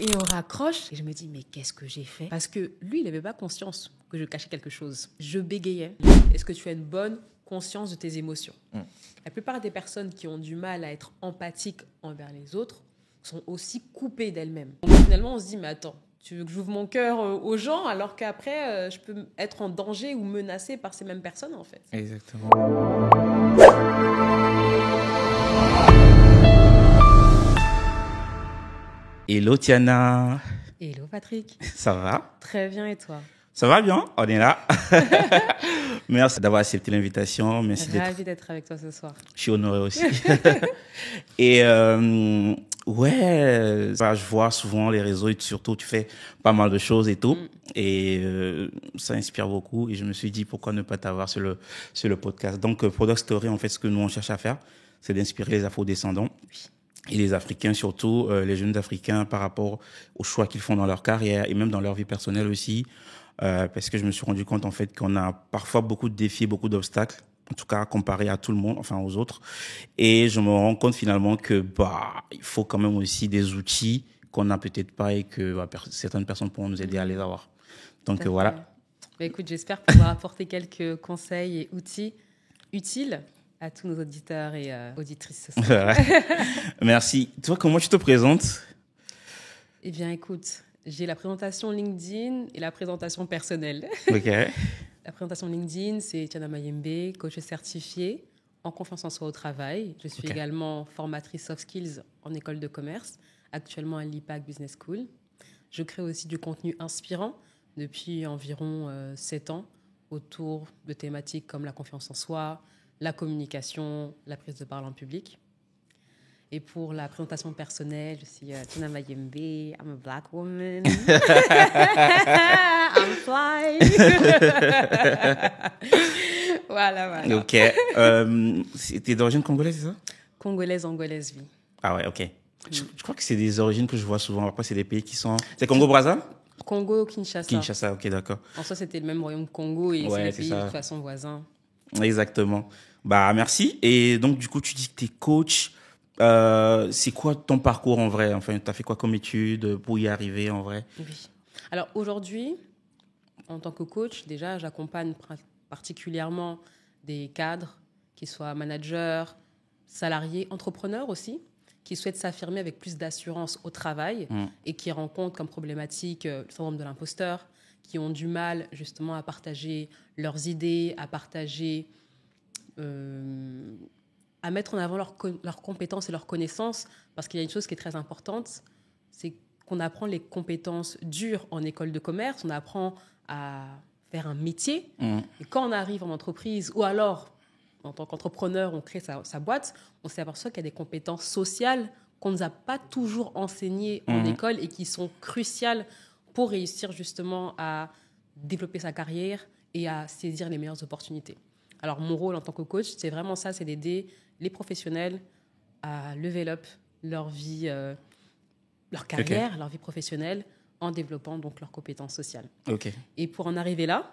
Et on raccroche. Et je me dis, mais qu'est-ce que j'ai fait? Parce que lui, il n'avait pas conscience que je cachais quelque chose. Je bégayais. Est-ce que tu as une bonne conscience de tes émotions? La plupart des personnes qui ont du mal à être empathiques envers les autres sont aussi coupées d'elles-mêmes. Donc finalement, on se dit, mais attends, tu veux que j'ouvre mon cœur aux gens alors qu'après, je peux être en danger ou menacée par ces mêmes personnes, en fait. Exactement. Hello Tiana. Hello Patrick. Ça va? Très bien, et toi? Ça va bien? On est là. Merci d'avoir accepté l'invitation. Merci Ravie d'être avec toi ce soir. Je suis honoré aussi. Et ouais, je vois souvent les réseaux et surtout tu fais pas mal de choses et tout. Et ça inspire beaucoup. Et je me suis dit pourquoi ne pas t'avoir sur le podcast. Donc Product Story, en fait, ce que nous on cherche à faire, c'est d'inspirer les afro-descendants. Oui. Et les Africains surtout, les jeunes Africains par rapport aux choix qu'ils font dans leur carrière et même dans leur vie personnelle aussi. Parce que je me suis rendu compte en fait qu'on a parfois beaucoup de défis, beaucoup d'obstacles, en tout cas comparé à tout le monde, enfin aux autres. Et je me rends compte finalement que il faut quand même aussi des outils qu'on n'a peut-être pas et que certaines personnes pourront nous aider à les avoir. Donc voilà. Bah, écoute, j'espère pouvoir apporter quelques conseils et outils utiles à tous nos auditeurs et auditrices ce soir. Merci. Toi, comment tu te présentes? Eh bien, écoute, j'ai la présentation LinkedIn et la présentation personnelle. Ok. La présentation LinkedIn, c'est Tiana Mayembe, coach certifiée en confiance en soi au travail. Je suis également formatrice soft skills en école de commerce, actuellement à l'IPAC Business School. Je crée aussi du contenu inspirant depuis environ 7 ans autour de thématiques comme la confiance en soi, la communication, la prise de parole en public. Et pour la présentation personnelle, je suis Tiana Mayembe, I'm a black woman. I'm fly. Voilà. Ok. T'es d'origine congolaise, c'est ça? Congolaise, angolaise, oui. Ah ouais, ok. Je crois que c'est des origines que je vois souvent. Après, c'est des pays qui sont... C'est Congo-Brazza? Congo, Kinshasa. Kinshasa, ok, d'accord. En soi, c'était le même royaume Congo et Ouais, c'est des pays de toute façon voisins. Exactement. Merci. Et donc, du coup, tu dis que tu es coach. C'est quoi ton parcours en vrai? Enfin, tu as fait quoi comme études pour y arriver en vrai? Oui. Alors, aujourd'hui, en tant que coach, déjà, j'accompagne particulièrement des cadres, qui soient managers, salariés, entrepreneurs aussi, qui souhaitent s'affirmer avec plus d'assurance au travail et qui rencontrent comme problématique le syndrome de l'imposteur, qui ont du mal justement à partager leurs idées, à partager, à mettre en avant leurs compétences et leurs connaissances, parce qu'il y a une chose qui est très importante, c'est qu'on apprend les compétences dures en école de commerce, on apprend à faire un métier, et quand on arrive en entreprise, ou alors en tant qu'entrepreneur, on crée sa boîte, on s'aperçoit qu'il y a des compétences sociales qu'on ne nous a pas toujours enseignées en école et qui sont cruciales pour réussir justement à développer sa carrière et à saisir les meilleures opportunités. Alors, mon rôle en tant que coach, c'est vraiment ça, c'est d'aider les professionnels à level up leur vie, leur carrière, leur vie professionnelle, en développant donc leurs compétences sociales. Et pour en arriver là,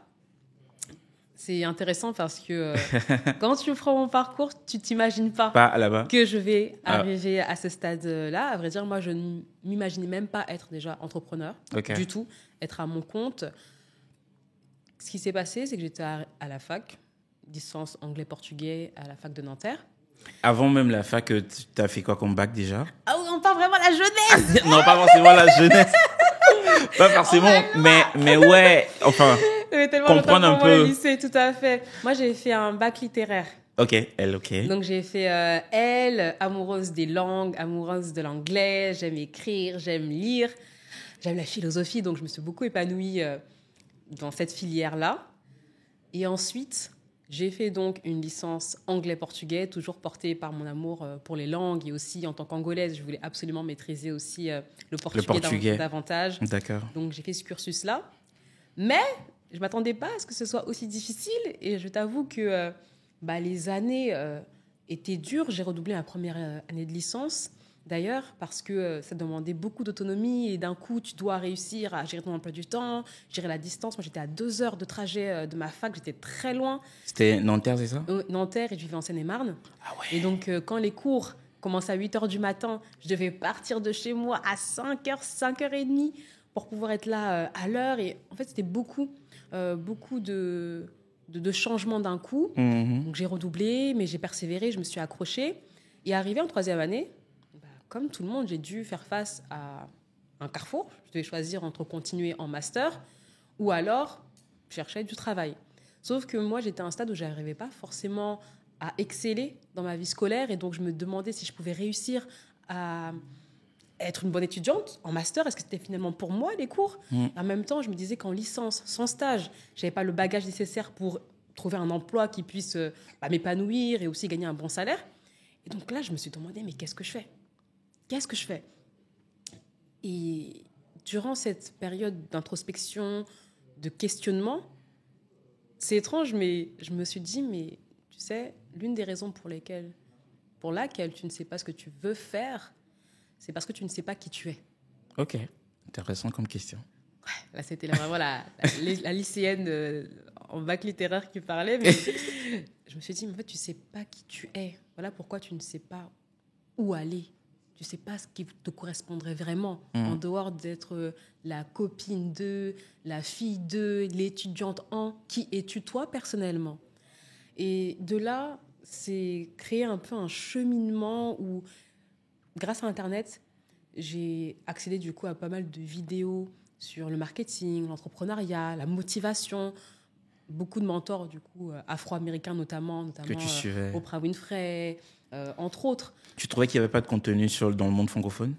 c'est intéressant parce que quand tu prends mon parcours, tu ne t'imagines pas que je vais arriver à ce stade-là. À vrai dire, moi, je ne m'imaginais même pas être déjà entrepreneur du tout, être à mon compte. Ce qui s'est passé, c'est que j'étais à la fac, licence anglais-portugais à la fac de Nanterre. Avant même la fac, tu as fait quoi comme bac déjà? Ah, on parle vraiment la jeunesse. Non, pas forcément la jeunesse. Pas forcément, mais ouais, enfin, comprendre un peu. Le lycée, tout à fait. Moi, j'ai fait un bac littéraire. Ok. Donc, j'ai fait amoureuse des langues, amoureuse de l'anglais. J'aime écrire, j'aime lire, j'aime la philosophie. Donc, je me suis beaucoup épanouie dans cette filière-là. Et ensuite, j'ai fait donc une licence anglais-portugais, toujours portée par mon amour pour les langues et aussi en tant qu'angolaise, je voulais absolument maîtriser aussi le portugais davantage. D'accord. Donc j'ai fait ce cursus-là, mais je m'attendais pas à ce que ce soit aussi difficile et je t'avoue que les années étaient dures. J'ai redoublé ma première année de licence. D'ailleurs, parce que ça demandait beaucoup d'autonomie et d'un coup, tu dois réussir à gérer ton emploi du temps, gérer la distance. Moi, j'étais à 2 heures de trajet de ma fac, j'étais très loin. C'était Nanterre, c'est ça? Nanterre, et je vivais en Seine-et-Marne. Ah ouais. Et donc, quand commençait à 8 h du matin. Je devais partir de chez moi à 5 h, 5 h30 pour pouvoir être là à l'heure. Et en fait, c'était beaucoup de changements d'un coup. Donc, j'ai redoublé, mais j'ai persévéré, je me suis accrochée. Et arrivé en 3e année, comme tout le monde, j'ai dû faire face à un carrefour. Je devais choisir entre continuer en master ou alors chercher du travail. Sauf que moi, j'étais à un stade où je n'arrivais pas forcément à exceller dans ma vie scolaire. Et donc, je me demandais si je pouvais réussir à être une bonne étudiante en master. Est-ce que c'était finalement pour moi, les cours ? En même temps, je me disais qu'en licence, sans stage, je n'avais pas le bagage nécessaire pour trouver un emploi qui puisse m'épanouir et aussi gagner un bon salaire. Et donc là, je me suis demandé, mais qu'est-ce que je fais ? Qu'est-ce que je fais ? Et durant cette période d'introspection, de questionnement, c'est étrange, mais je me suis dit, mais tu sais, l'une des raisons pour laquelle tu ne sais pas ce que tu veux faire, c'est parce que tu ne sais pas qui tu es. Ok, intéressant comme question. Ouais, là, c'était vraiment la lycéenne en bac littéraire qui parlait, mais je me suis dit, mais en fait, tu ne sais pas qui tu es. Voilà pourquoi tu ne sais pas où aller. Tu ne sais pas ce qui te correspondrait vraiment, en dehors d'être la copine de, la fille de, l'étudiante en. Qui es-tu toi personnellement ? Et de là, c'est créer un peu un cheminement où, grâce à Internet, j'ai accédé du coup à pas mal de vidéos sur le marketing, l'entrepreneuriat, la motivation. Beaucoup de mentors du coup afro-américains notamment que tu suivais. Oprah Winfrey, entre autres. Tu trouvais qu'il n'y avait pas de contenu dans le monde francophone ?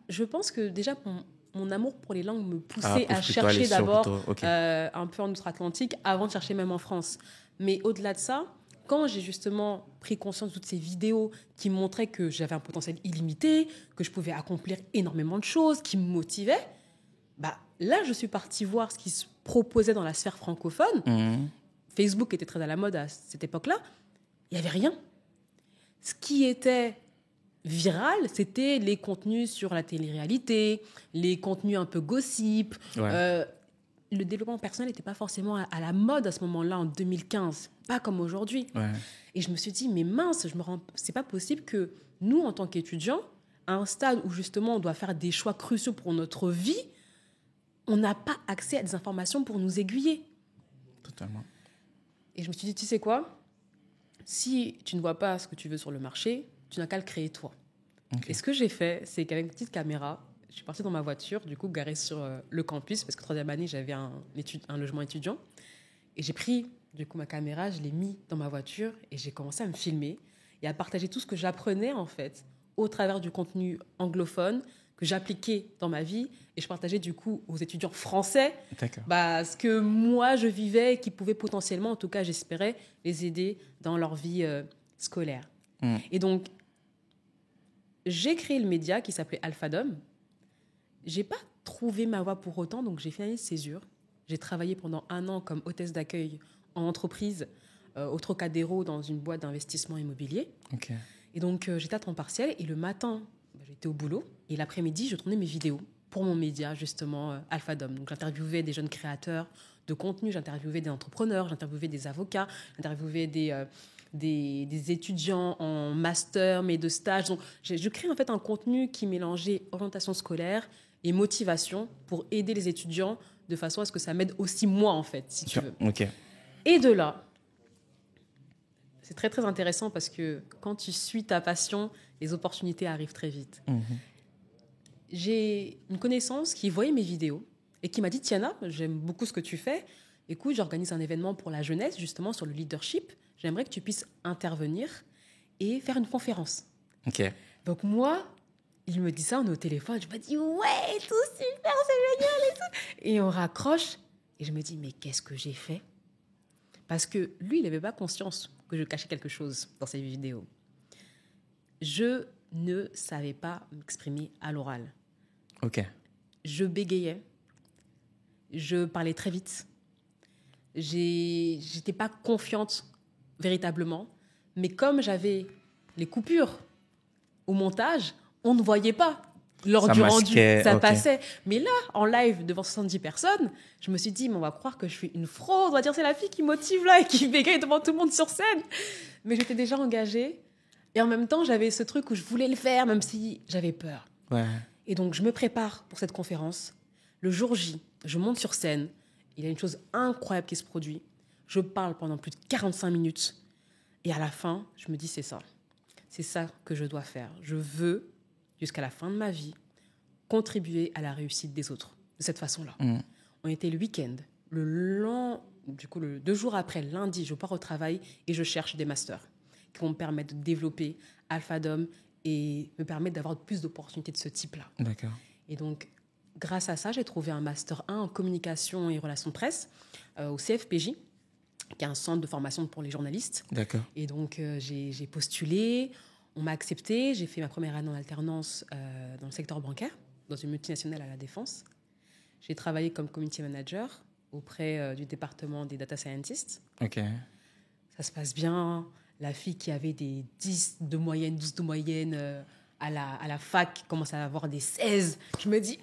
Je pense que déjà mon amour pour les langues me poussait à chercher aller d'abord un peu en outre-Atlantique avant de chercher même en France. Mais au-delà de ça, quand j'ai justement pris conscience de toutes ces vidéos qui montraient que j'avais un potentiel illimité, que je pouvais accomplir énormément de choses, qui me motivaient, là, je suis partie voir ce qui se proposait dans la sphère francophone. Facebook était très à la mode à cette époque-là. Il n'y avait rien. Ce qui était viral, c'était les contenus sur la télé-réalité, les contenus un peu gossip. Ouais. Le développement personnel n'était pas forcément à la mode à ce moment-là, en 2015. Pas comme aujourd'hui. Ouais. Et je me suis dit, mais mince, c'est pas possible que nous, en tant qu'étudiants, à un stade où justement on doit faire des choix cruciaux pour notre vie, on n'a pas accès à des informations pour nous aiguiller. Totalement. Et je me suis dit, tu sais quoi ? Si tu ne vois pas ce que tu veux sur le marché, tu n'as qu'à le créer toi. Okay. Et ce que j'ai fait, c'est qu'avec une petite caméra, je suis partie dans ma voiture, du coup garée sur le campus, parce que 3e année, j'avais un logement étudiant. Et j'ai pris du coup ma caméra, je l'ai mis dans ma voiture et j'ai commencé à me filmer et à partager tout ce que j'apprenais en fait au travers du contenu anglophone que j'appliquais dans ma vie, et je partageais du coup aux étudiants français ce que moi je vivais et qui pouvait potentiellement, en tout cas j'espérais, les aider dans leur vie scolaire. Et donc j'ai créé le média qui s'appelait Alphadom. J'ai pas trouvé ma voie pour autant, donc j'ai fait une année de césure. J'ai travaillé pendant 1 an comme hôtesse d'accueil en entreprise au Trocadéro dans une boîte d'investissement immobilier. Okay. Et donc j'étais à temps partiel et le matin j'étais au boulot et l'après-midi je tournais mes vidéos pour mon média justement Alphadom. Donc j'interviewais des jeunes créateurs de contenu, j'interviewais des entrepreneurs, j'interviewais des avocats, j'interviewais des étudiants en master mais de stage. Donc je crée en fait un contenu qui mélangeait orientation scolaire et motivation pour aider les étudiants de façon à ce que ça m'aide aussi moi en fait, si tu veux. Okay. Et de là, c'est très très intéressant parce que quand tu suis ta passion, les opportunités arrivent très vite. J'ai une connaissance qui voyait mes vidéos et qui m'a dit, Tiana, j'aime beaucoup ce que tu fais. Écoute, j'organise un événement pour la jeunesse, justement sur le leadership. J'aimerais que tu puisses intervenir et faire une conférence. Okay. Donc moi, il me dit ça, on est au téléphone. Je me dis, ouais, tout super, c'est génial et tout. Et on raccroche. Et je me dis, mais qu'est-ce que j'ai fait ? Parce que lui, il n'avait pas conscience que je cachais quelque chose dans ses vidéos. Je ne savais pas m'exprimer à l'oral. Ok. Je bégayais. Je parlais très vite. J'étais pas confiante véritablement. Mais comme j'avais les coupures au montage, on ne voyait pas. Lors du rendu, ça passait. Mais là, en live, devant 70 personnes, je me suis dit, mais on va croire que je suis une fraude. On va dire, c'est la fille qui motive là et qui bégaye devant tout le monde sur scène. Mais j'étais déjà engagée. Et en même temps, j'avais ce truc où je voulais le faire, même si j'avais peur. Ouais. Et donc, je me prépare pour cette conférence. Le jour J, je monte sur scène. Il y a une chose incroyable qui se produit. Je parle pendant plus de 45 minutes. Et à la fin, je me dis, c'est ça. C'est ça que je dois faire. Je veux, jusqu'à la fin de ma vie, contribuer à la réussite des autres de cette façon-là. On était le week-end. Du coup, 2 jours après, lundi, je pars au travail et je cherche des masters qui vont me permettre de développer Alphadom et me permettre d'avoir plus d'opportunités de ce type-là. D'accord. Et donc, grâce à ça, j'ai trouvé un Master 1 en communication et relations presse au CFPJ, qui est un centre de formation pour les journalistes. D'accord. Et donc, j'ai postulé, on m'a accepté, j'ai fait ma première année en alternance dans le secteur bancaire, dans une multinationale à la Défense. J'ai travaillé comme community manager auprès du département des data scientists. Ok. Ça se passe bien. La fille qui avait des 10 de moyenne, 12 de moyenne à la fac commence à avoir des 16. Je me dis,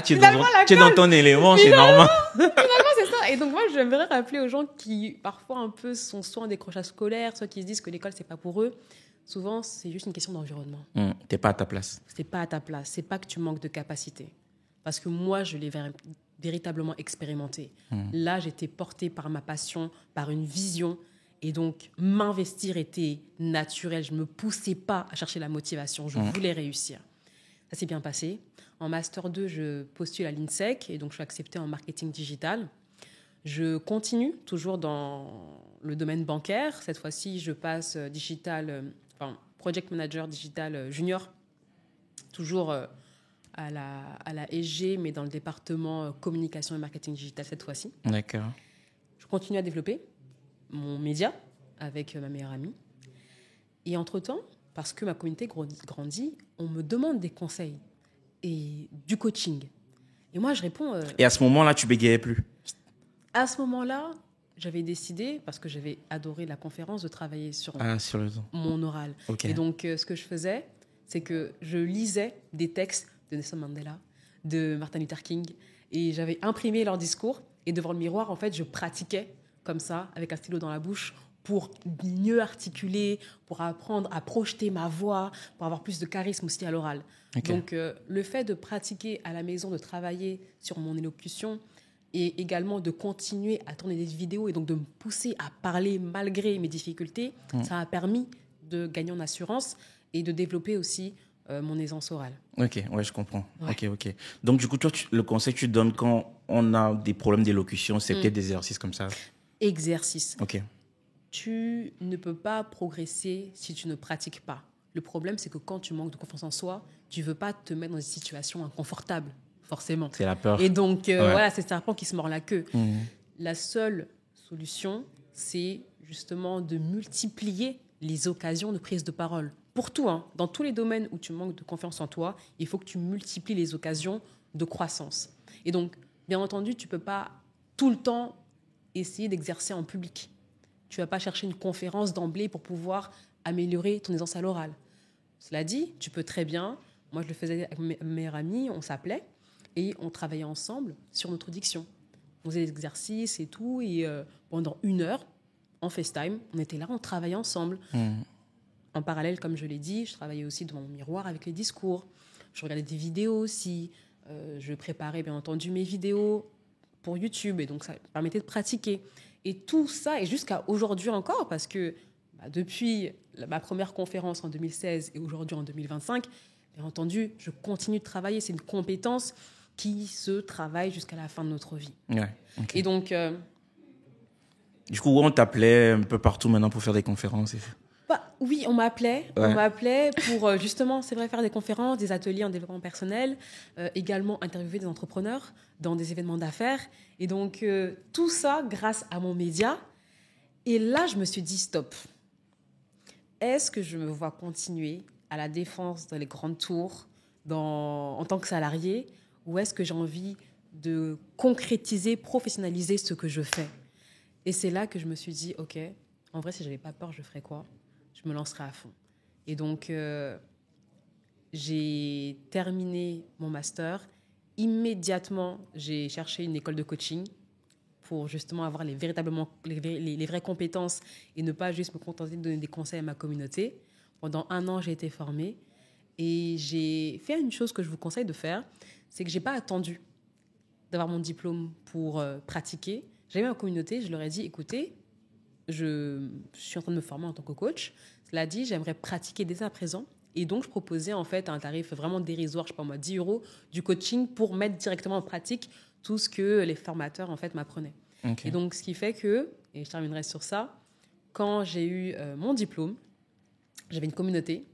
Tu es dans ton élément, c'est normal. finalement, c'est ça. Et donc, moi, j'aimerais rappeler aux gens qui, parfois, un peu, sont soit en décrochage scolaire, soit qui se disent que l'école, c'est pas pour eux. Souvent, c'est juste une question d'environnement. T'es pas à ta place. C'est pas à ta place. C'est pas que tu manques de capacité. Parce que moi, je l'ai véritablement expérimenté. Là, j'étais portée par ma passion, par une vision. Et donc, m'investir était naturel. Je ne me poussais pas à chercher la motivation. Je voulais réussir. Ça s'est bien passé. En Master 2, je postule à l'INSEC et donc je suis acceptée en marketing digital. Je continue toujours dans le domaine bancaire. Cette fois-ci, je passe project manager digital junior, toujours à la SG, mais dans le département communication et marketing digital cette fois-ci. D'accord. Je continue à développer mon média avec ma meilleure amie. Et entre-temps, parce que ma communauté grandit, on me demande des conseils et du coaching. Et moi, je réponds... Et à ce moment-là, tu bégayais plus? À ce moment-là, j'avais décidé, parce que j'avais adoré la conférence, de travailler sur mon oral. Okay. Et donc, ce que je faisais, c'est que je lisais des textes de Nelson Mandela, de Martin Luther King, et j'avais imprimé leurs discours. Et devant le miroir, en fait, je pratiquais comme ça, avec un stylo dans la bouche, pour mieux articuler, pour apprendre à projeter ma voix, pour avoir plus de charisme aussi à l'oral. Okay. Donc, le fait de pratiquer à la maison, de travailler sur mon élocution et également de continuer à tourner des vidéos et donc de me pousser à parler malgré mes difficultés, ça a permis de gagner en assurance et de développer aussi mon aisance orale. Ok, ouais, je comprends. Ouais. Ok. Donc, du coup, toi, le conseil que tu donnes quand on a des problèmes d'élocution, c'est peut-être des exercices comme ça? Exercice. Ok. Tu ne peux pas progresser si tu ne pratiques pas. Le problème, c'est que quand tu manques de confiance en soi, tu ne veux pas te mettre dans des situations inconfortables, forcément. C'est la peur. Et donc, voilà, c'est le serpent qui se mord la queue. La seule solution, c'est justement de multiplier les occasions de prise de parole. Pour tout, hein, dans tous les domaines où tu manques de confiance en toi, il faut que tu multiplies les occasions de croissance. Et donc, bien entendu, tu ne peux pas tout le temps essayer d'exercer en public. Tu ne vas pas chercher une conférence d'emblée pour pouvoir améliorer ton aisance à l'oral. Cela dit, tu peux très bien... Moi, je le faisais avec mes meilleurs amis, on s'appelait et on travaillait ensemble sur notre diction. On faisait des exercices et tout, et pendant 1 heure, en FaceTime, on était là, on travaillait ensemble. En parallèle, comme je l'ai dit, je travaillais aussi devant mon miroir avec les discours. Je regardais des vidéos aussi. Je préparais, bien entendu, mes vidéos pour YouTube, et donc ça permettait de pratiquer. Et tout ça, et jusqu'à aujourd'hui encore, parce que depuis ma première conférence en 2016 et aujourd'hui en 2025, bien entendu, je continue de travailler. C'est une compétence qui se travaille jusqu'à la fin de notre vie. Ouais, okay. Et donc... Du coup, on t'appelait un peu partout maintenant pour faire des conférences et... Oui, on m'appelait. Ouais. On m'appelait pour justement, c'est vrai, faire des conférences, des ateliers en développement personnel, également interviewer des entrepreneurs dans des événements d'affaires. Et donc, tout ça grâce à mon média. Et là, je me suis dit, stop. Est-ce que je me vois continuer à la défense dans les grandes tours en tant que salarié, ou est-ce que j'ai envie de concrétiser, professionnaliser ce que je fais? Et c'est là que je me suis dit, OK, en vrai, si je n'avais pas peur, je ferais quoi? Je me lancerai à fond. Et donc, j'ai terminé mon master. Immédiatement, j'ai cherché une école de coaching pour justement avoir les vraies compétences et ne pas juste me contenter de donner des conseils à ma communauté. Pendant 1 an, j'ai été formée et j'ai fait une chose que je vous conseille de faire, c'est que je n'ai pas attendu d'avoir mon diplôme pour pratiquer. J'ai mis en communauté, je leur ai dit, écoutez, je suis en train de me former en tant que coach. Cela dit, j'aimerais pratiquer dès à présent. Et donc, je proposais en fait un tarif vraiment dérisoire, je ne sais pas moi, 10 euros du coaching pour mettre directement en pratique tout ce que les formateurs en fait m'apprenaient. Ok. Et donc, ce qui fait que, et je terminerai sur ça, quand j'ai eu mon diplôme, j'avais une communauté,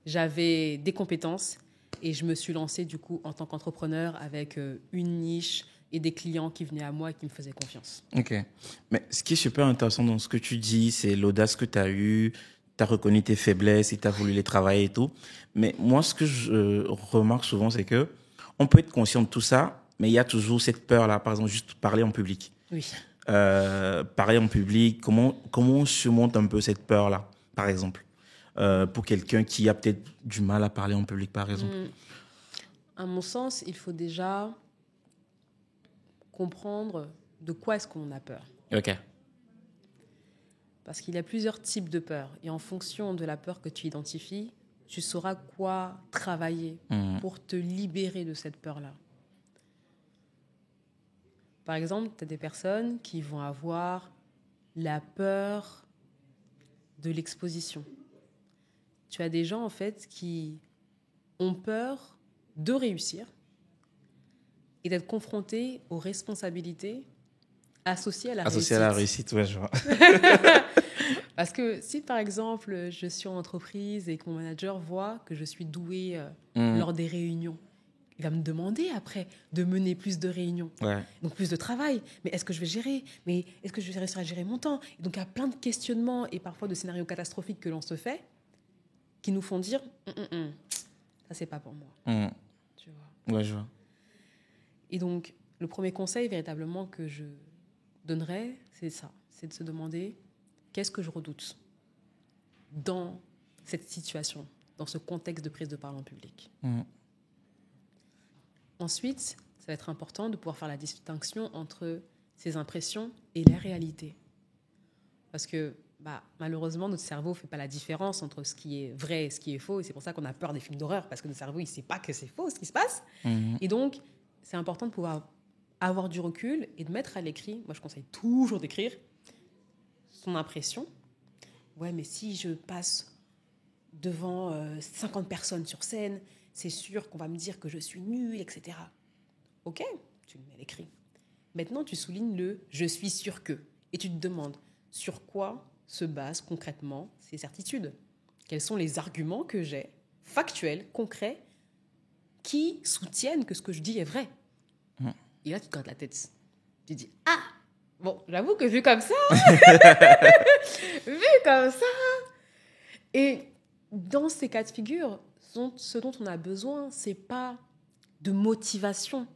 j'avais des compétences et je me suis lancée du coup en tant qu'entrepreneur avec une niche et des clients qui venaient à moi et qui me faisaient confiance. Ok. Mais ce qui est super intéressant dans ce que tu dis, c'est l'audace que tu as eue, tu as reconnu tes faiblesses et tu as voulu les travailler et tout. Mais moi, ce que je remarque souvent, c'est que on peut être conscient de tout ça, mais il y a toujours cette peur-là, par exemple, juste parler en public. Oui. Parler en public, comment on surmonte un peu cette peur-là, par exemple, pour quelqu'un qui a peut-être du mal à parler en public, par exemple. À mon sens, il faut déjà comprendre de quoi est-ce qu'on a peur. Ok. Parce qu'il y a plusieurs types de peur. Et en fonction de la peur que tu identifies, tu sauras quoi travailler pour te libérer de cette peur-là. Par exemple, tu as des personnes qui vont avoir la peur de l'exposition. Tu as des gens, en fait, qui ont peur de réussir et d'être confrontés aux responsabilités associées à la réussite. Associé à la réussite, ouais, je vois. Parce que si, par exemple, je suis en entreprise et que mon manager voit que je suis douée lors des réunions, il va me demander après de mener plus de réunions, donc plus de travail. Mais est-ce que je vais gérer ? Mais est-ce que je vais réussir à gérer mon temps ? Et donc, il y a plein de questionnements et parfois de scénarios catastrophiques que l'on se fait qui nous font dire ça, c'est pas pour moi. Tu vois ? Ouais, je vois. Et donc, le premier conseil véritablement que je donnerais, c'est ça. C'est de se demander qu'est-ce que je redoute dans cette situation, dans ce contexte de prise de parole en public. Ensuite, ça va être important de pouvoir faire la distinction entre ces impressions et la réalité. Parce que malheureusement, notre cerveau ne fait pas la différence entre ce qui est vrai et ce qui est faux. Et c'est pour ça qu'on a peur des films d'horreur, parce que notre cerveau, il ne sait pas que c'est faux ce qui se passe. Et donc, c'est important de pouvoir avoir du recul et de mettre à l'écrit. Moi, je conseille toujours d'écrire son impression. Ouais, mais si je passe devant 50 personnes sur scène, c'est sûr qu'on va me dire que je suis nulle, etc. Ok, tu le mets à l'écrit. Maintenant, tu soulignes le « je suis sûr que ». Et tu te demandes sur quoi se basent concrètement ces certitudes. Quels sont les arguments que j'ai, factuels, concrets, qui soutiennent que ce que je dis est vrai. Et là, tu te grattes la tête. Tu te dis « Ah !» Bon, j'avoue que vu comme ça, et dans ces cas de figure, ce dont on a besoin, c'est pas de motivation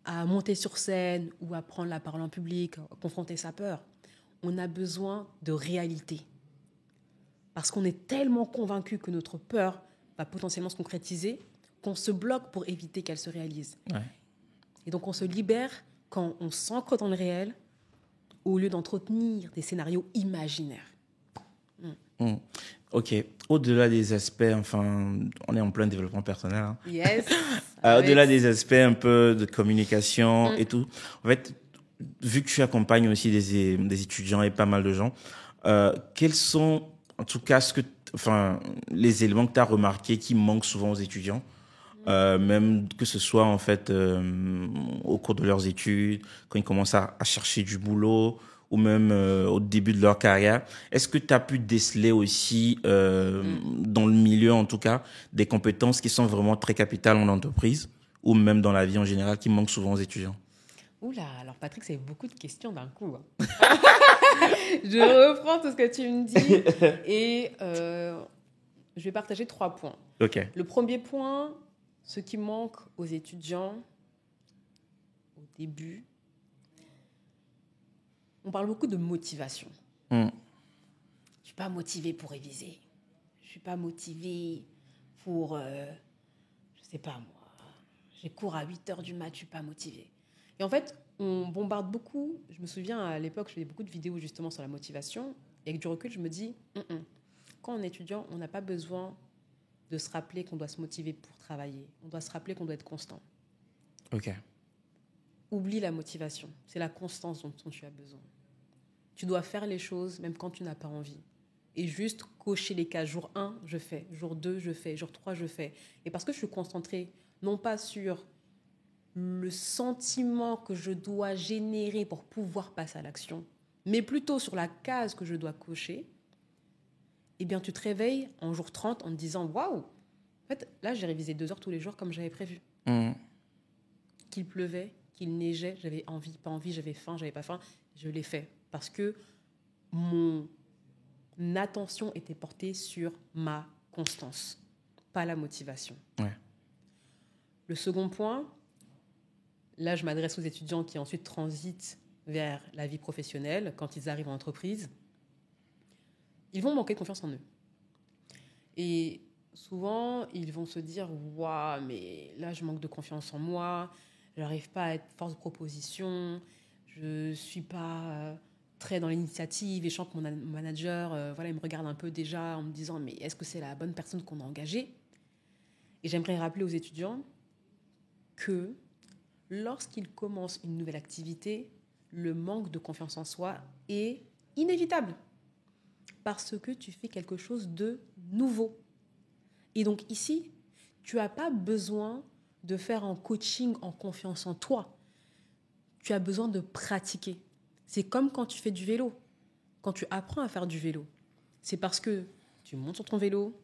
à monter sur scène ou à prendre la parole en public, à confronter sa peur. On a besoin de réalité. Parce qu'on est tellement convaincu que notre peur va potentiellement se concrétiser qu'on se bloque pour éviter qu'elle se réalise. Ouais. Et donc, on se libère quand on s'ancre dans le réel au lieu d'entretenir des scénarios imaginaires. Ok. Au-delà des aspects, enfin, on est en plein développement personnel. Hein. Yes. Au-delà des aspects un peu de communication et tout, en fait, vu que tu accompagnes aussi des étudiants et pas mal de gens, quels sont, en tout cas, les éléments que tu as remarqués qui manquent souvent aux étudiants, même que ce soit en fait au cours de leurs études, quand ils commencent à chercher du boulot, ou même au début de leur carrière. Est-ce que tu as pu déceler aussi, dans le milieu en tout cas, des compétences qui sont vraiment très capitales en entreprise ou même dans la vie en général qui manquent souvent aux étudiants? Oula, alors Patrick, c'est beaucoup de questions d'un coup. Hein. Je reprends tout ce que tu me dis et je vais partager 3 points. Ok. Le premier point, ce qui manque aux étudiants au début, on parle beaucoup de motivation. Je ne suis pas motivée pour réviser. Je ne suis pas motivée pour, je ne sais pas moi, j'ai cours à 8h du mat, je ne suis pas motivée. Et en fait, on bombarde beaucoup. Je me souviens, à l'époque, je faisais beaucoup de vidéos justement sur la motivation. Et avec du recul, je me dis, quand on est étudiant, on n'a pas besoin de se rappeler qu'on doit se motiver pour travailler. On doit se rappeler qu'on doit être constant. Ok. Oublie la motivation. C'est la constance dont tu as besoin. Tu dois faire les choses même quand tu n'as pas envie. Et juste cocher les cases. Jour 1, je fais. Jour 2, je fais. Jour 3, je fais. Et parce que je suis concentrée, non pas sur le sentiment que je dois générer pour pouvoir passer à l'action, mais plutôt sur la case que je dois cocher, eh bien, tu te réveilles en jour 30 en te disant « Waouh !» En fait, là, j'ai révisé 2 heures tous les jours comme j'avais prévu. Qu'il pleuvait, qu'il neigeait, j'avais envie, pas envie, j'avais faim, j'avais pas faim, je l'ai fait. Parce que mon attention était portée sur ma constance, pas la motivation. Ouais. Le second point, là, je m'adresse aux étudiants qui ensuite transitent vers la vie professionnelle, quand ils arrivent en entreprise. Ils vont manquer de confiance en eux. Et souvent, ils vont se dire « Waouh, mais là, je manque de confiance en moi, je n'arrive pas à être force de proposition, je ne suis pas très dans l'initiative, et je sens que mon manager, il me regarde un peu déjà en me disant « Mais est-ce que c'est la bonne personne qu'on a engagée ?» Et j'aimerais rappeler aux étudiants que lorsqu'ils commencent une nouvelle activité, le manque de confiance en soi est inévitable. Parce que tu fais quelque chose de nouveau. Et donc ici, tu n'as pas besoin de faire un coaching en confiance en toi. Tu as besoin de pratiquer. C'est comme quand tu fais du vélo. Quand tu apprends à faire du vélo, c'est parce que tu montes sur ton vélo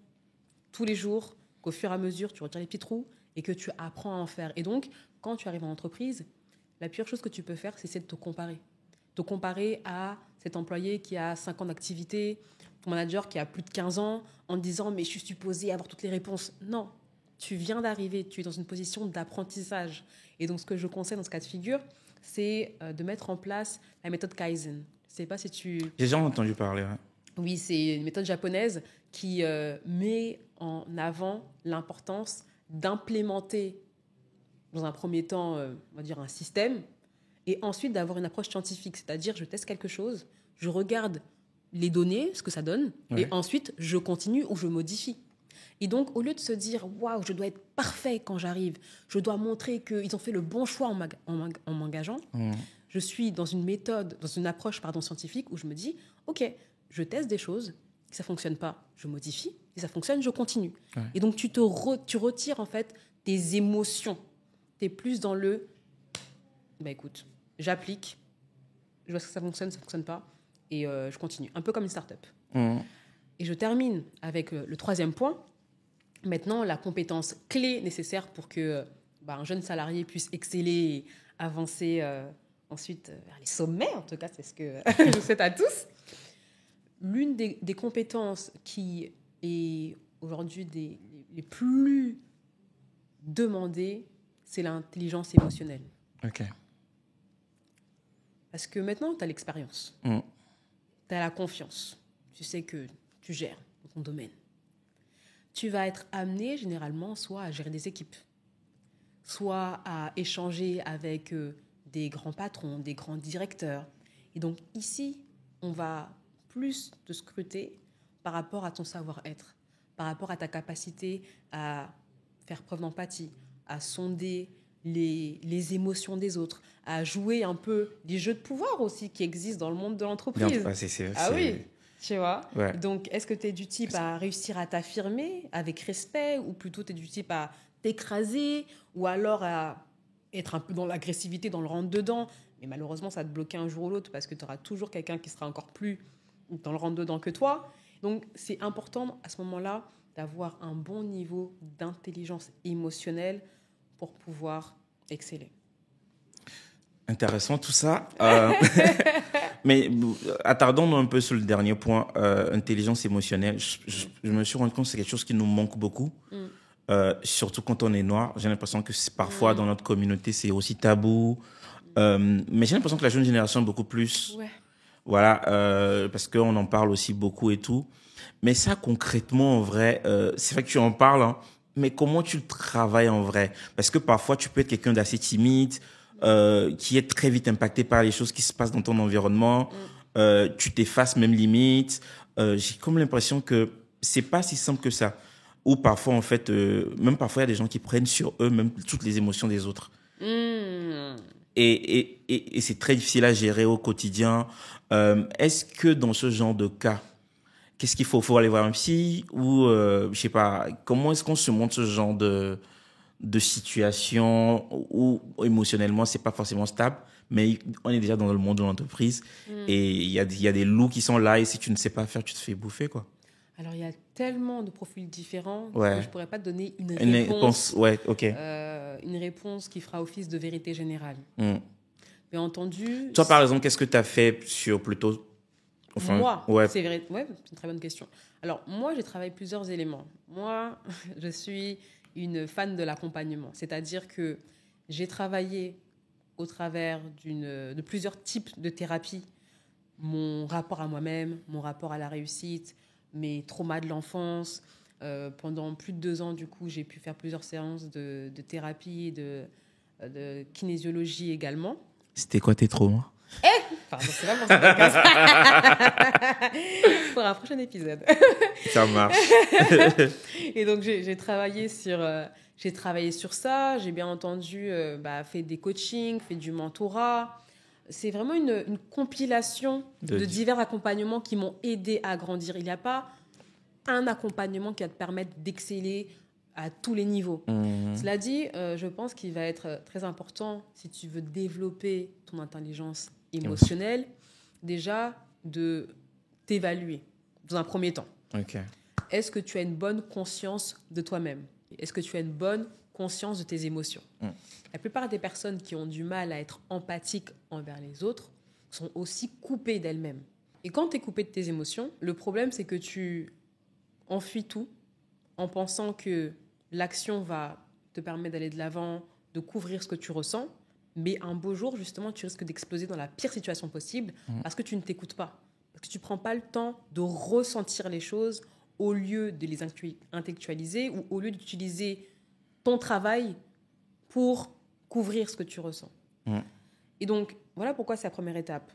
tous les jours, qu'au fur et à mesure, tu retires les petits trous et que tu apprends à en faire. Et donc, quand tu arrives en entreprise, la pire chose que tu peux faire, c'est de te comparer. Te comparer à cet employé qui a 5 ans d'activité, ton manager qui a plus de 15 ans, en te disant « mais je suis supposé avoir toutes les réponses ». Non, tu viens d'arriver, tu es dans une position d'apprentissage. Et donc, ce que je conseille dans ce cas de figure, c'est de mettre en place la méthode Kaizen. Je ne sais pas si tu... J'ai déjà entendu parler. Ouais. Oui, c'est une méthode japonaise qui met en avant l'importance d'implémenter, dans un premier temps, on va dire un système, et ensuite d'avoir une approche scientifique. C'est-à-dire, je teste quelque chose, je regarde les données, ce que ça donne, et ensuite, je continue ou je modifie. Et donc, au lieu de se dire « Waouh, je dois être parfait quand j'arrive, je dois montrer qu'ils ont fait le bon choix en m'engageant », je suis dans une méthode, dans une approche scientifique où je me dis « Ok, je teste des choses, si ça ne fonctionne pas, je modifie, si ça fonctionne, je continue. » Et donc, tu retires en fait tes émotions. Tu es plus dans le « écoute, j'applique, je vois que ça ne fonctionne pas, et je continue. » Un peu comme une start-up. Et je termine avec le troisième point. Maintenant, la compétence clé nécessaire pour que un jeune salarié puisse exceller et avancer ensuite vers les sommets, en tout cas, c'est ce que je souhaite à tous. L'une des compétences qui est aujourd'hui les plus demandées, c'est l'intelligence émotionnelle. Ok. Parce que maintenant, tu as l'expérience. Tu as la confiance. Tu sais que tu gères ton domaine. Tu vas être amené généralement soit à gérer des équipes, soit à échanger avec des grands patrons, des grands directeurs. Et donc ici, on va plus te scruter par rapport à ton savoir-être, par rapport à ta capacité à faire preuve d'empathie, à sonder les émotions des autres, à jouer un peu des jeux de pouvoir aussi qui existent dans le monde de l'entreprise. Oui, tu vois. Ouais. Donc, est-ce que tu es du type à réussir à t'affirmer avec respect, ou plutôt tu es du type à t'écraser, ou alors à être un peu dans l'agressivité, dans le rentre-dedans, mais malheureusement, ça va te bloquer un jour ou l'autre parce que tu auras toujours quelqu'un qui sera encore plus dans le rentre-dedans que toi. Donc, c'est important à ce moment-là d'avoir un bon niveau d'intelligence émotionnelle pour pouvoir exceller. Intéressant tout ça. Mais attardons-nous un peu sur le dernier point, intelligence émotionnelle. Je me suis rendu compte que c'est quelque chose qui nous manque beaucoup, surtout quand on est noir. J'ai l'impression que parfois dans notre communauté, c'est aussi tabou. Mais j'ai l'impression que la jeune génération est beaucoup plus... Ouais. Voilà, parce qu'on en parle aussi beaucoup et tout. Mais ça, concrètement, en vrai, c'est vrai que tu en parles, hein, mais comment tu le travailles en vrai? Parce que parfois, tu peux être quelqu'un d'assez timide, qui est très vite impacté par les choses qui se passent dans ton environnement. Tu t'effaces même limite. J'ai comme l'impression que c'est pas si simple que ça. Ou parfois, en fait, même parfois, il y a des gens qui prennent sur eux même toutes les émotions des autres. Et c'est très difficile à gérer au quotidien. Est-ce que dans ce genre de cas, qu'est-ce qu'il faut? Faut aller voir un psy ou, je sais pas, comment est-ce qu'on se montre ce genre de situation où émotionnellement, c'est pas forcément stable, mais on est déjà dans le monde de l'entreprise et il y a des loups qui sont là et si tu ne sais pas faire, tu te fais bouffer, quoi. Alors, il y a tellement de profils différents que je ne pourrais pas te donner une réponse. Ouais, ok. Une réponse qui fera office de vérité générale. Bien entendu... Toi, par exemple, qu'est-ce que tu as fait sur plutôt... Enfin, moi, c'est vrai. Ouais, c'est une très bonne question. Alors, moi, j'ai travaillé plusieurs éléments. Moi, je suis une fan de l'accompagnement. C'est-à-dire que j'ai travaillé au travers de plusieurs types de thérapies. Mon rapport à moi-même, mon rapport à la réussite, mes traumas de l'enfance. Pendant plus de 2 ans, du coup, j'ai pu faire plusieurs séances de thérapie, de kinésiologie également. C'était quoi tes traumas? Pardon, c'est pas pour ça. Pour un prochain épisode. Ça marche. Et donc, j'ai travaillé sur ça. J'ai bien entendu fait des coachings, fait du mentorat. C'est vraiment une compilation de divers accompagnements qui m'ont aidé à grandir. Il n'y a pas un accompagnement qui va te permettre d'exceller à tous les niveaux. Cela dit, je pense qu'il va être très important, si tu veux développer ton intelligence émotionnelle, déjà de t'évaluer dans un premier temps. Est-ce que tu as une bonne conscience de toi-même? Est-ce que tu as une bonne conscience de tes émotions? La plupart des personnes qui ont du mal à être empathiques envers les autres sont aussi coupées d'elles-mêmes. Et quand tu es coupé de tes émotions, le problème, c'est que tu enfuis tout en pensant que l'action va te permettre d'aller de l'avant, de couvrir ce que tu ressens. Mais un beau jour, justement, tu risques d'exploser dans la pire situation possible parce que tu ne t'écoutes pas. Parce que tu ne prends pas le temps de ressentir les choses au lieu de les intellectualiser ou au lieu d'utiliser ton travail pour couvrir ce que tu ressens. Et donc, voilà pourquoi c'est la première étape.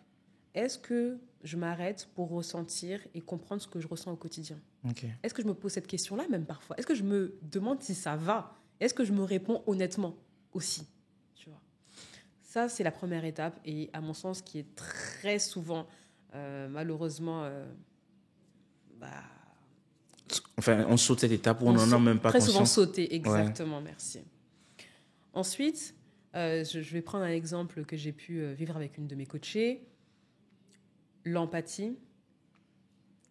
Est-ce que je m'arrête pour ressentir et comprendre ce que je ressens au quotidien? Est-ce que je me pose cette question-là même parfois? Est-ce que je me demande si ça va? Est-ce que je me réponds honnêtement aussi? Tu vois, ça, c'est la première étape et à mon sens, qui est très souvent, malheureusement... Enfin, on saute cette étape où on n'en a même pas conscience. Très souvent sauté, exactement, merci. Ensuite, je vais prendre un exemple que j'ai pu vivre avec une de mes coachées. L'empathie,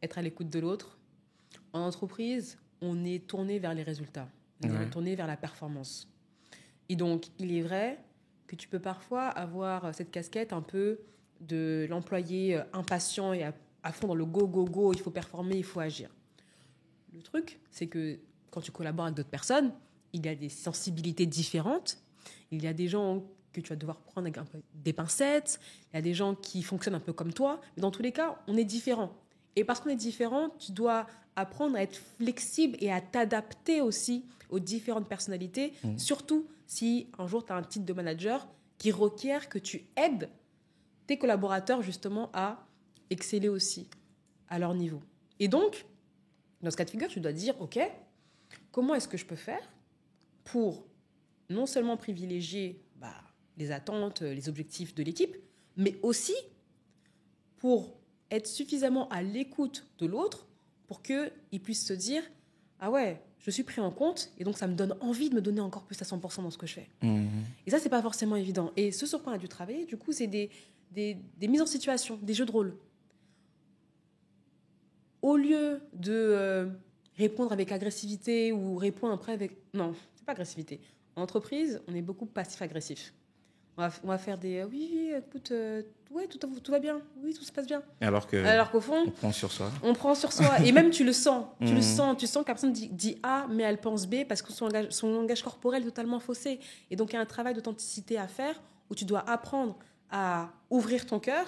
être à l'écoute de l'autre. En entreprise, on est tourné vers les résultats. On est tourné vers la performance. Et donc, il est vrai que tu peux parfois avoir cette casquette un peu de l'employé impatient et à fond dans le go, go, go, il faut performer, il faut agir. Le truc, c'est que quand tu collabores avec d'autres personnes, il y a des sensibilités différentes. Il y a des gens que tu vas devoir prendre avec un peu des pincettes. Il y a des gens qui fonctionnent un peu comme toi. Mais dans tous les cas, on est différents. Et parce qu'on est différents, tu dois apprendre à être flexible et à t'adapter aussi aux différentes personnalités. Surtout si un jour, tu as un titre de manager qui requiert que tu aides tes collaborateurs justement à exceller aussi à leur niveau. Et donc, dans ce cas de figure, tu dois dire, OK, comment est-ce que je peux faire pour non seulement privilégier les attentes, les objectifs de l'équipe, mais aussi pour être suffisamment à l'écoute de l'autre pour qu'il puisse se dire « Ah ouais, je suis pris en compte et donc ça me donne envie de me donner encore plus à 100% dans ce que je fais. » Et ça, c'est pas forcément évident. Et ce sur quoi on a dû travailler, du coup, c'est des mises en situation, des jeux de rôle. Au lieu de répondre avec agressivité ou répondre après avec... Non, c'est pas agressivité. En entreprise, on est beaucoup passif-agressif. On va faire des oui, écoute, ouais, tout va bien, oui, tout se passe bien. Alors qu'au fond, on prend sur soi. On prend sur soi. Et même tu le sens. Tu sens que la personne dit A, mais elle pense B parce que son langage corporel est totalement faussé. Et donc, il y a un travail d'authenticité à faire où tu dois apprendre à ouvrir ton cœur.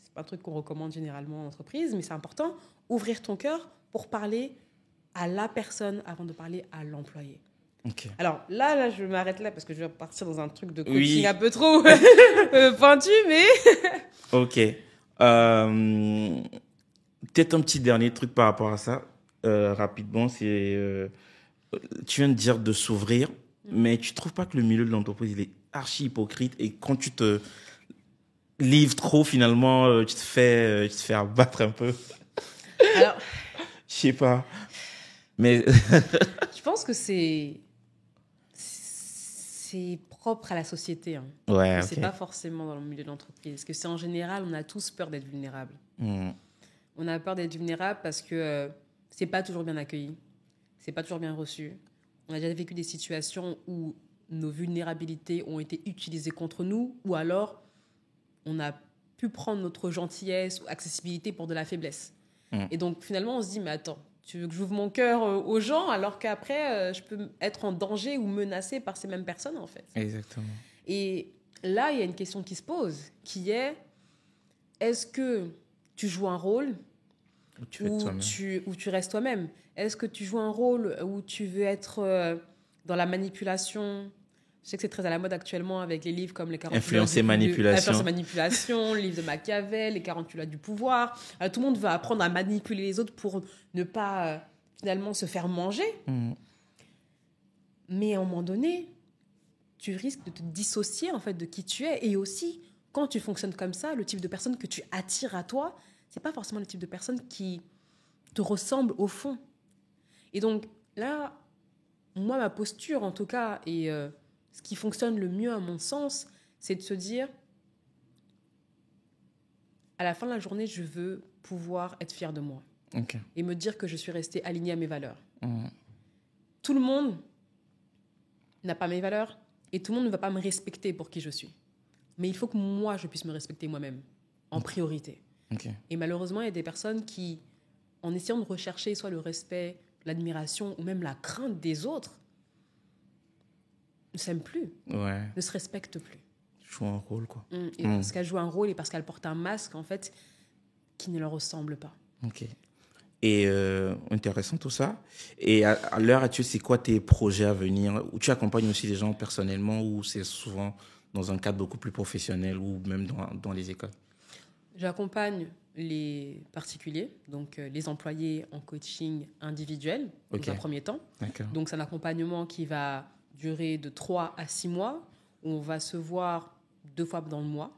C'est pas un truc qu'on recommande généralement en entreprise, mais c'est important. Ouvrir ton cœur pour parler à la personne avant de parler à l'employé. Okay. Alors là, je m'arrête là parce que je vais partir dans un truc de coaching un peu trop pointu, mais... Ok. Peut-être un petit dernier truc par rapport à ça. rapidement, tu viens de dire de s'ouvrir, mais tu trouves pas que le milieu de l'entreprise, il est archi hypocrite et quand tu te livres trop, finalement, tu te fais abattre un peu. Alors, Je sais pas. Mais je pense que c'est propre à la société. Hein. ouais, C'est ok. pas forcément dans le milieu de l'entreprise. Parce que c'est en général, on a tous peur d'être vulnérable. On a peur d'être vulnérable parce que c'est pas toujours bien accueilli. C'est pas toujours bien reçu. On a déjà vécu des situations où nos vulnérabilités ont été utilisées contre nous ou alors on a pu prendre notre gentillesse ou accessibilité pour de la faiblesse. Et donc, finalement, on se dit, mais attends, tu veux que j'ouvre mon cœur aux gens alors qu'après, je peux être en danger ou menacée par ces mêmes personnes, en fait. Exactement. Et là, il y a une question qui se pose, qui est-ce que tu joues un rôle Ou tu fais de toi-même. où tu restes toi-même? Est-ce que tu joues un rôle où tu veux être dans la manipulation? Je sais que c'est très à la mode actuellement avec les livres comme les 48 Influence et manipulation. Influence et manipulation, le livre de Machiavel, les 48 lois du pouvoir. Tout le monde va apprendre à manipuler les autres pour ne pas finalement se faire manger. Mais à un moment donné, tu risques de te dissocier en fait de qui tu es. Et aussi, quand tu fonctionnes comme ça, le type de personne que tu attires à toi, c'est pas forcément le type de personne qui te ressemble au fond. Et donc là, moi, ma posture en tout cas, et ce qui fonctionne le mieux à mon sens, c'est de se dire, à la fin de la journée, je veux pouvoir être fière de moi. Ok. Et me dire que je suis restée alignée à mes valeurs. Tout le monde n'a pas mes valeurs et tout le monde ne va pas me respecter pour qui je suis. Mais il faut que moi, je puisse me respecter moi-même, en priorité. Ok. Et malheureusement, il y a des personnes qui, en essayant de rechercher soit le respect, l'admiration ou même la crainte des autres, ne s'aiment plus, Ouais. ne se respectent plus. Joue un rôle, quoi. Et parce qu'elles jouent un rôle et parce qu'elles portent un masque, en fait, qui ne leur ressemble pas. Ok. Et intéressant tout ça. Et à l'heure actuelle, c'est quoi tes projets à venir? Où tu accompagnes aussi les gens personnellement ou c'est souvent dans un cadre beaucoup plus professionnel ou même dans les écoles? J'accompagne les particuliers, donc les employés en coaching individuel, Ok. dans un premier temps. D'accord. Donc, c'est un accompagnement qui va durer de 3 à 6 mois, où on va se voir 2 fois dans le mois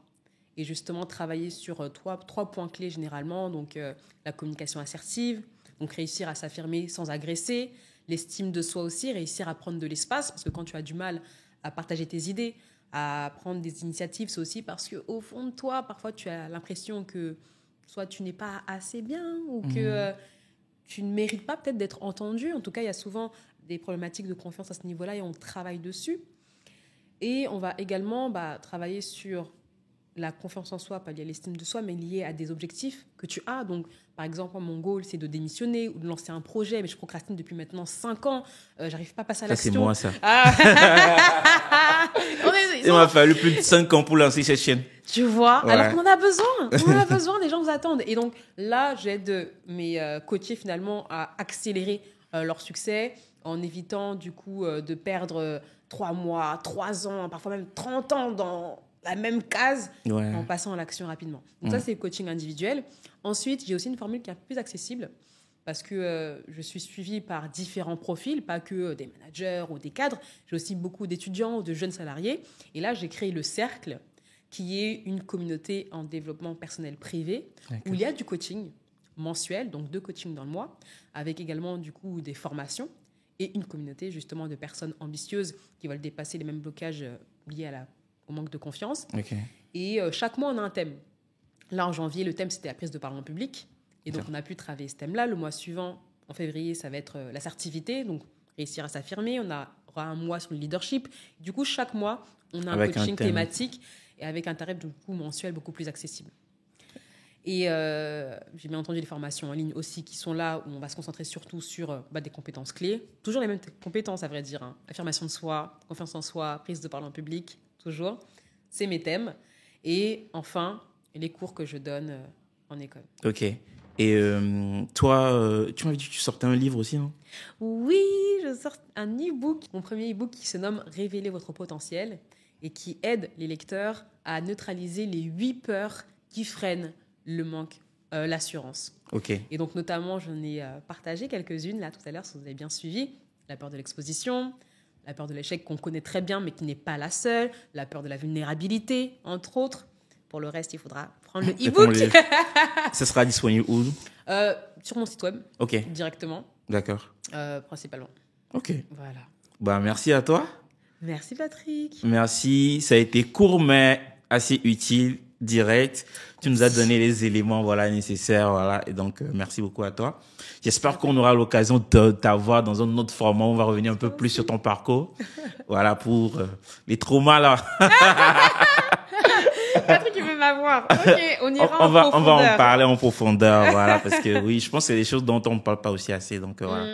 et justement travailler sur 3 points clés généralement. Donc, la communication assertive, donc réussir à s'affirmer sans agresser, l'estime de soi aussi, réussir à prendre de l'espace, parce que quand tu as du mal à partager tes idées, à prendre des initiatives, c'est aussi parce qu'au fond de toi, parfois, tu as l'impression que soit tu n'es pas assez bien ou que tu ne mérites pas peut-être d'être entendu. En tout cas, il y a souvent des problématiques de confiance à ce niveau-là et on travaille dessus. Et on va également travailler sur la confiance en soi, pas liée à l'estime de soi, mais liée à des objectifs que tu as. Donc, par exemple, mon goal, c'est de démissionner ou de lancer un projet, mais je procrastine depuis maintenant 5 ans. J'arrive pas à passer à l'action. Ça, c'est moi, ça. Ah. Il m'a fallu plus de 5 ans pour lancer cette chaîne. Tu vois, Ouais. alors qu'on en a besoin. On en a besoin, les gens vous attendent. Et donc là, j'aide mes coachés finalement à accélérer leur succès en évitant du coup de perdre 3 mois, 3 ans, parfois même 30 ans dans la même case Ouais. en passant à l'action rapidement. Donc ça, c'est le coaching individuel. Ensuite, j'ai aussi une formule qui est un peu plus accessible parce que je suis suivie par différents profils, pas que des managers ou des cadres. J'ai aussi beaucoup d'étudiants ou de jeunes salariés. Et là, j'ai créé le Cercle, qui est une communauté en développement personnel privé, où il y a du coaching mensuel, donc 2 coachings dans le mois, avec également du coup des formations et une communauté justement de personnes ambitieuses qui veulent dépasser les mêmes blocages liés au manque de confiance. Ok. Et chaque mois, on a un thème. Là, en janvier, le thème, c'était la prise de parole en public. Et donc, on a pu travailler ce thème-là. Le mois suivant, en février, ça va être l'assertivité, donc réussir à s'affirmer. On aura un mois sur le leadership. Du coup, chaque mois, on a un coaching thématique et avec un tarif du coup mensuel beaucoup plus accessible. Et j'ai bien entendu les formations en ligne aussi qui sont là où on va se concentrer surtout sur des compétences clés. Toujours les mêmes compétences, à vrai dire. Hein. Affirmation de soi, confiance en soi, prise de parole en public, toujours. C'est mes thèmes. Et enfin, les cours que je donne en école. Ok. Et toi, tu m'avais dit que tu sortais un livre aussi, non? Oui, je sors un e-book. Mon premier e-book qui se nomme « Révéler votre potentiel » et qui aide les lecteurs à neutraliser les 8 peurs qui freinent le manque l'assurance. Ok. Et donc, notamment, j'en ai partagé quelques-unes là tout à l'heure, si vous avez bien suivi. La peur de l'exposition, la peur de l'échec qu'on connaît très bien, mais qui n'est pas la seule, la peur de la vulnérabilité, entre autres. Pour le reste, il faudra prendre le e-book. Ça sera disponible où? Sur mon site web, directement. D'accord. Principalement. Ok. Voilà. Bah, merci à toi. Merci Patrick. Merci. Ça a été court, mais assez utile, direct. Tu nous as donné les éléments, voilà, nécessaires, voilà. Et donc, merci beaucoup à toi. J'espère qu'on aura l'occasion de t'avoir dans un autre format. On va revenir un peu plus sur ton parcours. Voilà, pour les traumas, là. Patrick, il veut m'avoir. Ok, on ira en profondeur. On va en parler en profondeur, voilà, parce que oui, je pense que c'est des choses dont on ne parle pas aussi assez. Donc, voilà.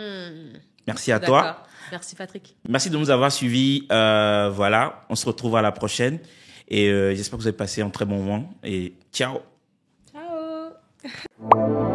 Merci à toi. Merci Patrick. Merci de nous avoir suivis. Voilà, on se retrouve à la prochaine. Et j'espère que vous avez passé un très bon moment. Et ciao. Ciao.